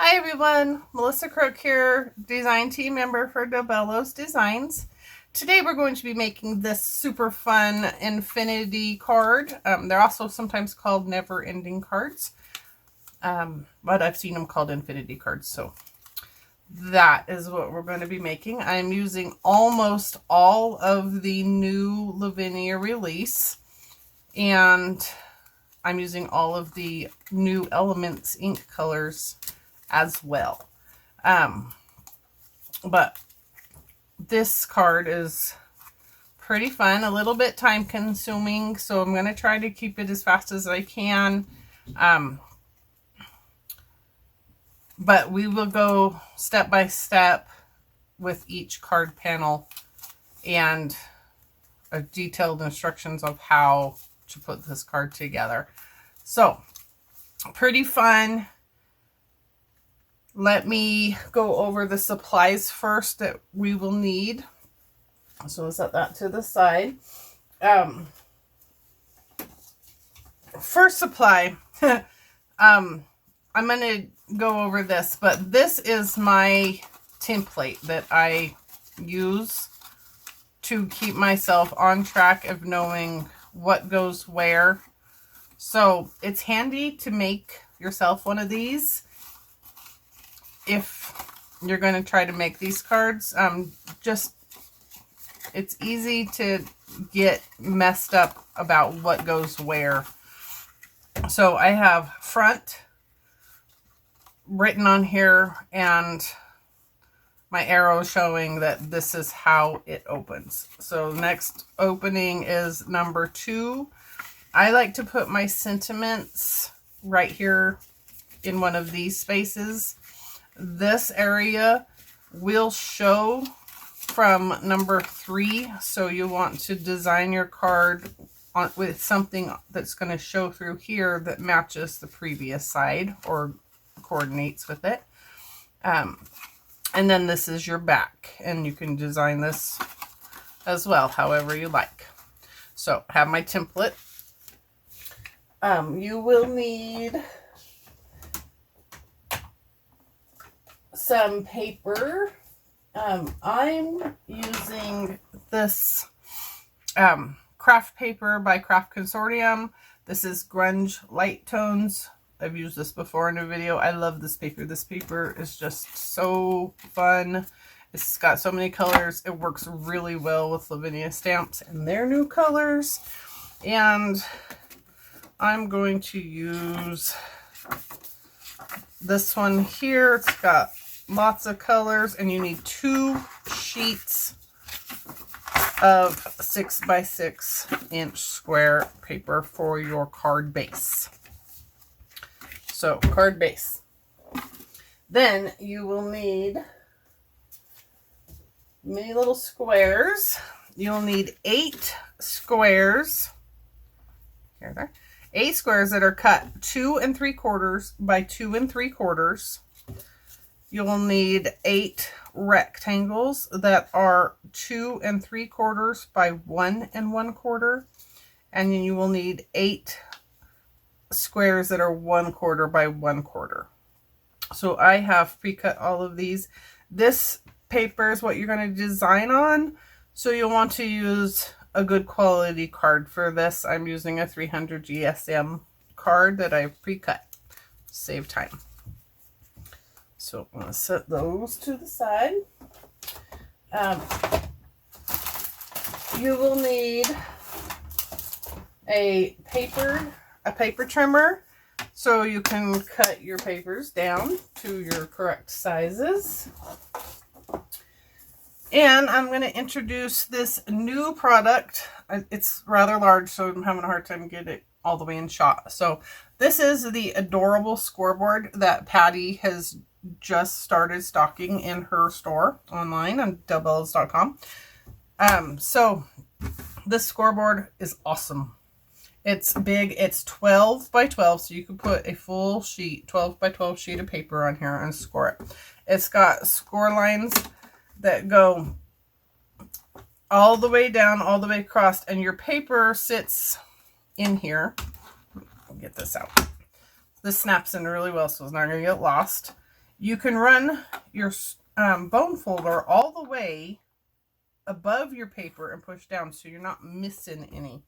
Hi everyone, Melissa Crook here, design team member for Bello's Designs. Today we're going to be making this super fun infinity card. They're also sometimes called never-ending cards, but I've seen them called infinity cards, so that is what we're going to be making. I'm using almost all of the new Lavinia release, and I'm using all of the new Elements ink colors as well. But this card is pretty fun, a little bit time consuming, so I'm going to try to keep it as fast as I can. But we will go step by step with each card panel and detailed instructions of how to put this card together. So, pretty fun. Let me go over the supplies first that we will need. So we'll set that to the side. First supply, I'm going to go over this, but this is my template that I use to keep myself on track of knowing what goes where. So it's handy to make yourself one of these if you're going to try to make these cards. It's easy to get messed up about what goes where. So I have front written on here and my arrow showing that this is how it opens. So next opening is number 2. I like to put my sentiments right here in one of these spaces. This area will show from number 3, so you want to design your card with something that's going to show through here that matches the previous side or coordinates with it. And then this is your back, and you can design this as well however you like. So I have my template. You will need some paper. I'm using this craft paper by Craft Consortium. This is Grunge Light Tones. I've used this before in a video. I love this paper. This paper is just so fun. It's got so many colors. It works really well with Lavinia stamps and their new colors. And I'm going to use this one here. It's got lots of colors, and you need 2 sheets of 6x6 inch square paper for your card base. So, card base. Then you will need many little squares. You'll need 8 squares. Here there. 8 squares that are cut 2 3/4 by 2 3/4. You'll need 8 rectangles that are 2 3/4 by 1 1/4. And then you will need 8 squares that are 1/4 by 1/4. So I have pre-cut all of these. This paper is what you're going to design on, so you'll want to use a good quality card for this. I'm using a 300 GSM card that I've pre-cut. Save time. So I'm going to set those to the side. You will need a paper trimmer so you can cut your papers down to your correct sizes. And I'm going to introduce this new product. It's rather large, so I'm having a hard time getting it all the way in shot. So this is the adorable scoreboard that Patty has just started stocking in her store online on bellos.com. So this scoreboard is awesome. It's big. It's 12 by 12, so you can put a full sheet, 12 by 12 sheet of paper on here and score it. It's got score lines that go all the way down, all the way across, and your paper sits in here. I'll get this out. This snaps in really well, so it's not going to get lost. You can run your bone folder all the way above your paper and push down so you're not missing any.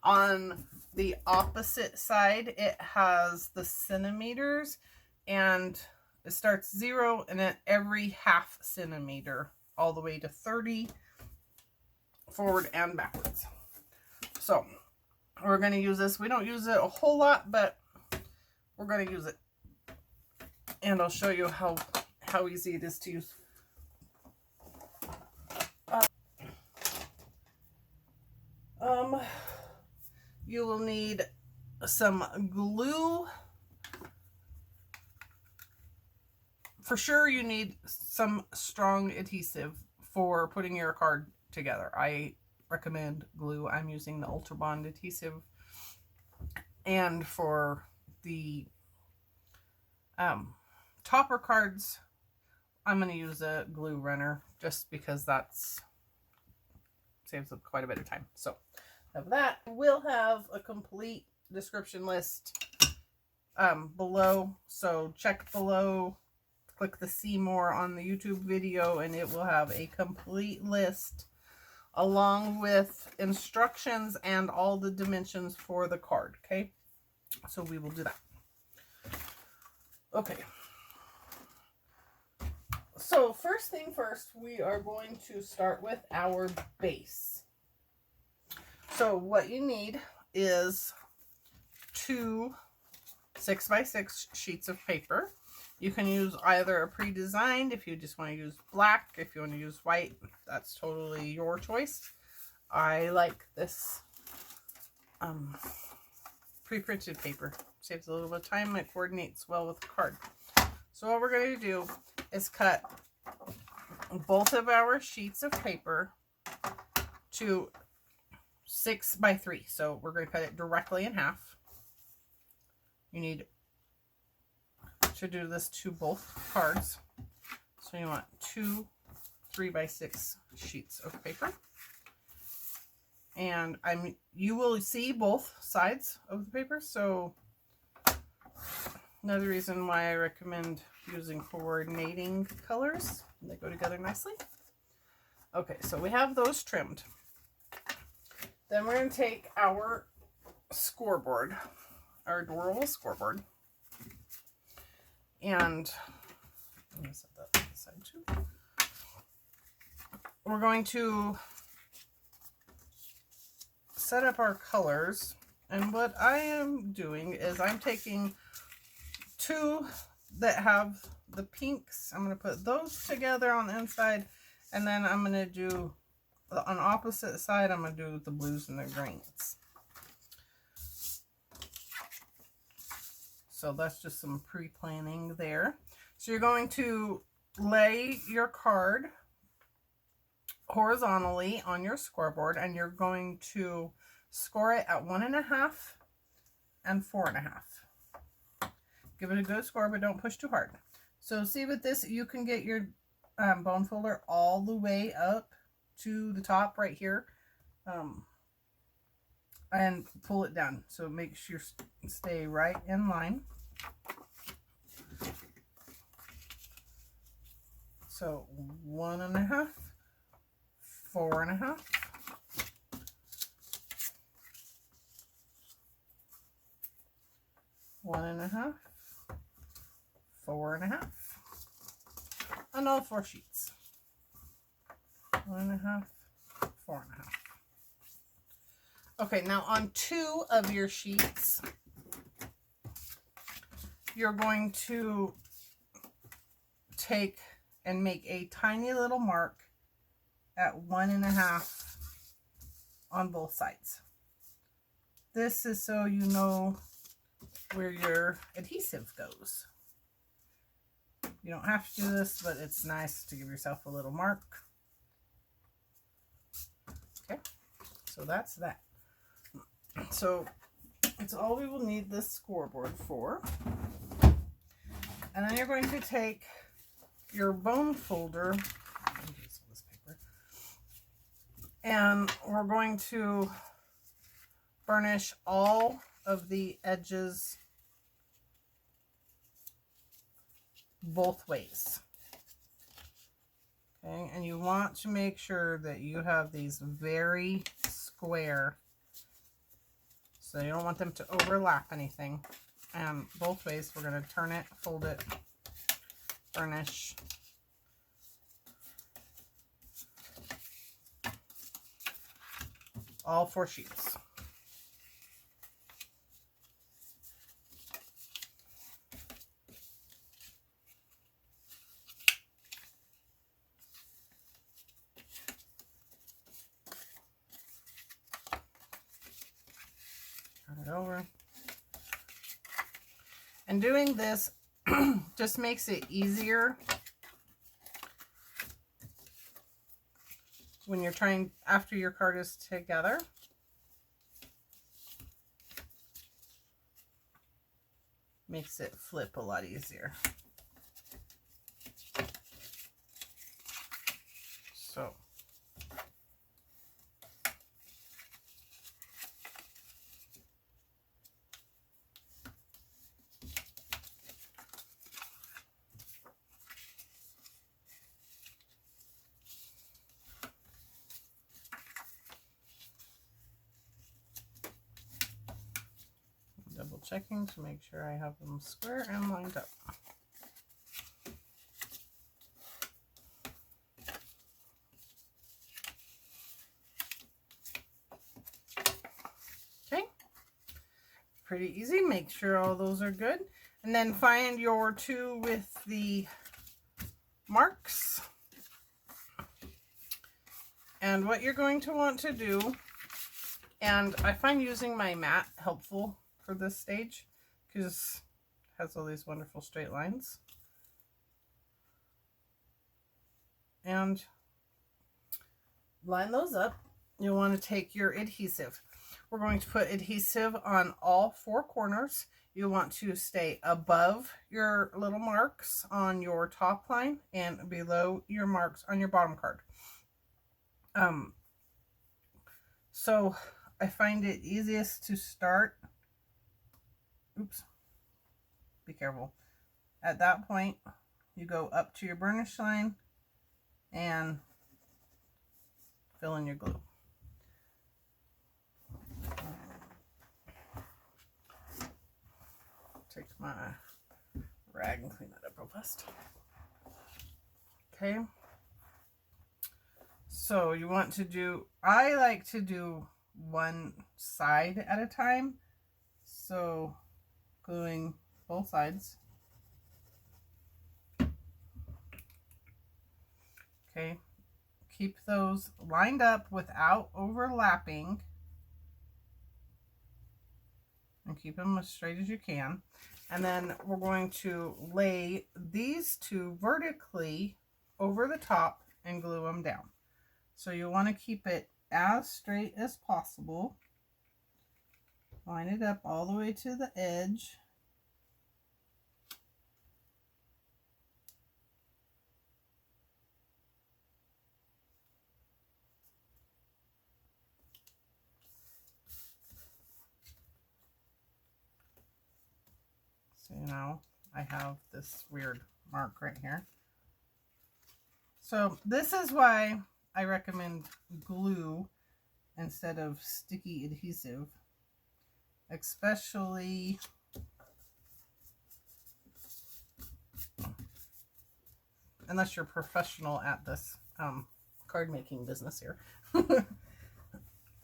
On the opposite side, it has the centimeters, and it starts 0 and then every ½ centimeter all the way to 30 forward and backwards. So we're going to use this. We don't use it a whole lot, but we're going to use it. And I'll show you how easy it is to use. You will need some glue. For sure, you need some strong adhesive for putting your card together. I recommend glue. I'm using the Ultra Bond adhesive. And for the topper cards, I'm going to use a glue runner just because that's saves up quite a bit of time. So of that, we'll have a complete description list below. So check below, click the see more on the YouTube video, and it will have a complete list along with instructions and all the dimensions for the card. Okay, so we will do that. Okay, so first thing first, we are going to start with our base. So what you need is 2 6x6 sheets of paper. You can use either a pre-designed if you just want to use black. If you want to use white, that's totally your choice. I like this pre-printed paper. Saves a little bit of time. It coordinates well with the card. So what we're going to do is cut both of our sheets of paper to 6x3. So we're going to cut it directly in half. You need to do this to both cards. So you want 2 3x6 sheets of paper. And you will see both sides of the paper. So another reason why I recommend using coordinating colors. They go together nicely. Okay, so we have those trimmed. Then we're going to take our scoreboard, our adorable scoreboard, and I'm going to set that aside too. We're going to set up our colors, and what I am doing is I'm taking 2 that have the pinks. I'm going to put those together on the inside, and then I'm going to do on the opposite side, I'm going to do the blues and the greens. So that's just some pre-planning there. So you're going to lay your card horizontally on your scoreboard, and you're going to score it at 1.5 and 4.5. Give it a good score, but don't push too hard. So see with this, you can get your bone folder all the way up to the top right here, and pull it down. So make sure you stay right in line. So 1.5, 4.5, 1.5, 4.5, and all 4 sheets. 1.5, 4.5. Okay, now on 2 of your sheets, you're going to take and make a tiny little mark at 1.5 on both sides. This is so you know where your adhesive goes. You don't have to do this, but it's nice to give yourself a little mark. Okay, so that's that. So it's all we will need this scoreboard for. And then you're going to take your bone folder, and we're going to burnish all of the edges both ways. Okay, and you want to make sure that you have these very square, so you don't want them to overlap anything. And both ways, we're going to turn it, fold it, burnish. All 4 sheets. Turn it over. And doing this just makes it easier when you're trying, after your card is together. Makes it flip a lot easier. So. Double checking to make sure I have them square and lined up. Okay, pretty easy. Make sure all those are good. And then find your 2 with the marks. And what you're going to want to do, and I find using my mat helpful for this stage because it has all these wonderful straight lines. And line those up. You'll want to take your adhesive. We're going to put adhesive on all 4 corners. You want to stay above your little marks on your top line and below your marks on your bottom card. So I find it easiest to start, oops, be careful. At that point, you go up to your burnish line and fill in your glue. Take my rag and clean that up real fast. Okay. So you want to do, I like to do one side at a time. So gluing both sides. Okay. Keep those lined up without overlapping. And keep them as straight as you can. And then we're going to lay these 2 vertically over the top and glue them down. So you want to keep it as straight as possible. Line it up all the way to the edge. So now I have this weird mark right here. So this is why I recommend glue instead of sticky adhesive, especially unless you're professional at this card making business here.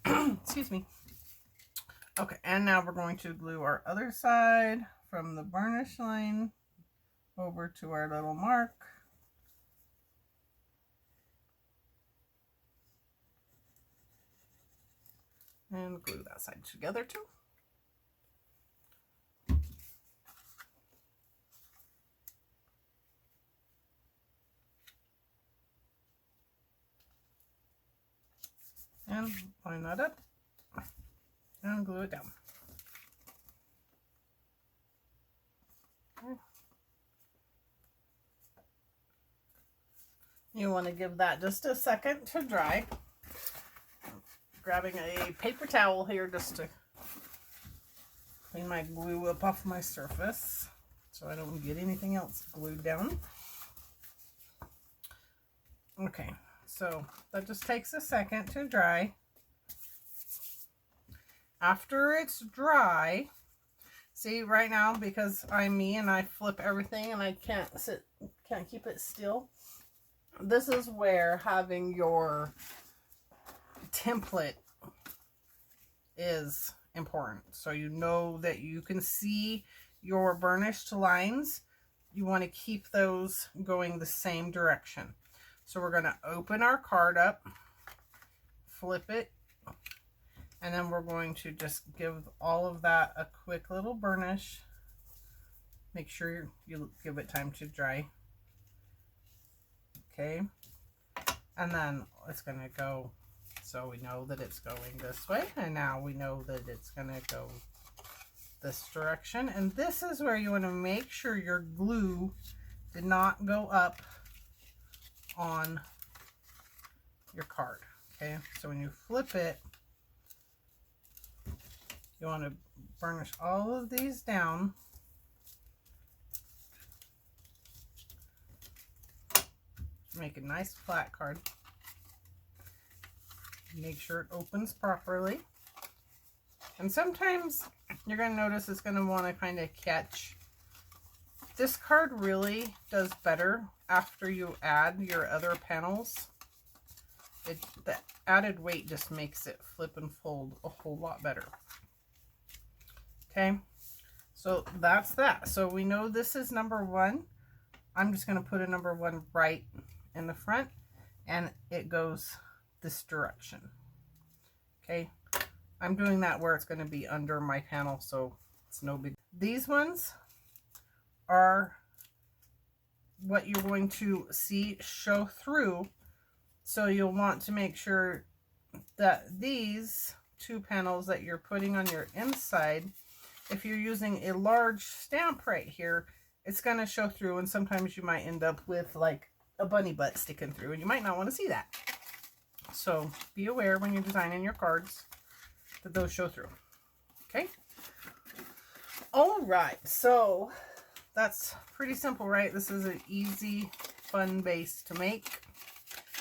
Excuse me. Okay, and now we're going to glue our other side from the burnish line over to our little mark. And glue that side together too. And line that up and glue it down. You want to give that just a second to dry. Grabbing a paper towel here just to clean my glue up off my surface. so I don't get anything else glued down. Okay, so that just takes a second to dry. After it's dry, see right now, because I'm me and I flip everything and I can't keep it still. This is where having your template is important. So you know that you can see your burnished lines. You want to keep those going the same direction. So we're going to open our card up, flip it, and then we're going to just give all of that a quick little burnish. Make sure you give it time to dry. Okay. And then it's going to go, so we know that it's going this way. And now we know that it's going to go this direction. And this is where you want to make sure your glue did not go up on your card. Okay. So when you flip it, you want to burnish all of these down. Make a nice flat card. Make sure it opens properly. And sometimes you're going to notice it's going to want to kind of catch. This card really does better after you add your other panels. The added weight just makes it flip and fold a whole lot better. Okay, so that's that. So we know this is number 1. I'm just going to put a number 1 right in the front, and it goes this direction. Okay, I'm doing that where it's going to be under my panel, so it's no big. These ones are what you're going to see show through, so you'll want to make sure that these 2 panels that you're putting on your inside, if you're using a large stamp right here, it's going to show through, and sometimes you might end up with like a bunny butt sticking through, and you might not want to see that. So be aware when you're designing your cards that those show through. Okay. All right. So that's pretty simple, right? This is an easy, fun base to make,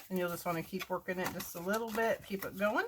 and you'll just want to keep working it just a little bit, keep it going.